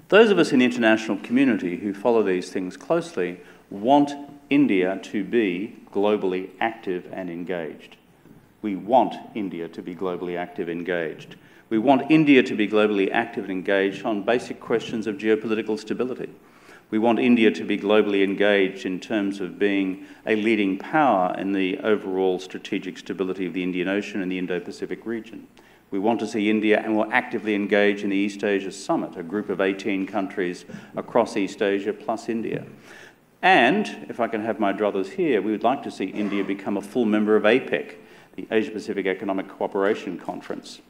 Those of us in the international community who follow these things closely want India to be globally active and engaged. We want India to be globally active and engaged. We want India to be globally active and engaged on basic questions of geopolitical stability. We want India to be globally engaged in terms of being a leading power in the overall strategic stability of the Indian Ocean and the Indo-Pacific region. We want to see India more actively engage in the East Asia Summit, a group of 18 countries across East Asia plus India. And, if I can have my druthers here, we would like to see India become a full member of APEC, the Asia-Pacific Economic Cooperation Conference.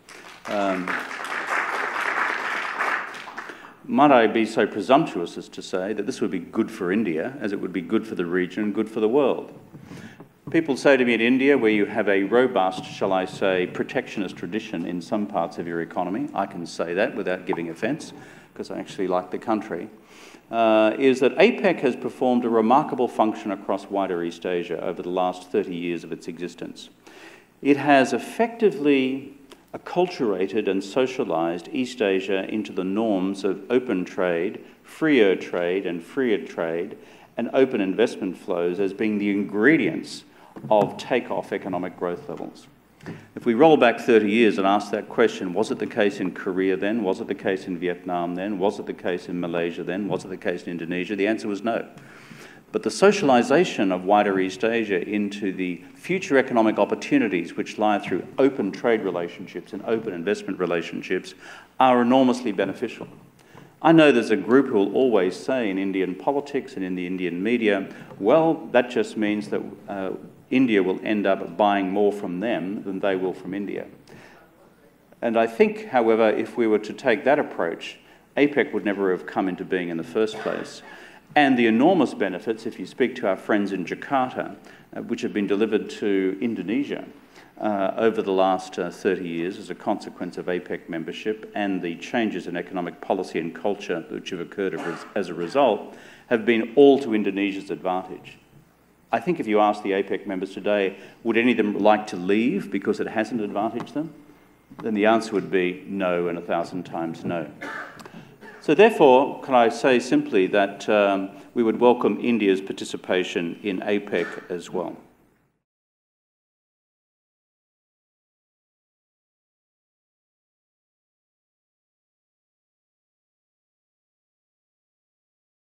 Might I be so presumptuous as to say that this would be good for India, as it would be good for the region and good for the world? People say to me in India, where you have a robust, shall I say, protectionist tradition in some parts of your economy, I can say that without giving offence, because I actually like the country, is that APEC has performed a remarkable function across wider East Asia over the last 30 years of its existence. It has effectively acculturated and socialised East Asia into the norms of open trade, freer trade and open investment flows as being the ingredients of take-off economic growth levels. If we roll back 30 years and ask that question, was it the case in Korea then? Was it the case in Vietnam then? Was it the case in Malaysia then? Was it the case in Indonesia? The answer was no. But the socialisation of wider East Asia into the future economic opportunities which lie through open trade relationships and open investment relationships are enormously beneficial. I know there's a group who will always say in Indian politics and in the Indian media, well, that just means that India will end up buying more from them than they will from India. And I think, however, if we were to take that approach, APEC would never have come into being in the first place. And the enormous benefits, if you speak to our friends in Jakarta, which have been delivered to Indonesia over the last 30 years as a consequence of APEC membership and the changes in economic policy and culture which have occurred as a result, have been all to Indonesia's advantage. I think if you ask the APEC members today, would any of them like to leave because it hasn't advantaged them? Then the answer would be no, and 1,000 times no. So therefore, can I say simply that we would welcome India's participation in APEC as well.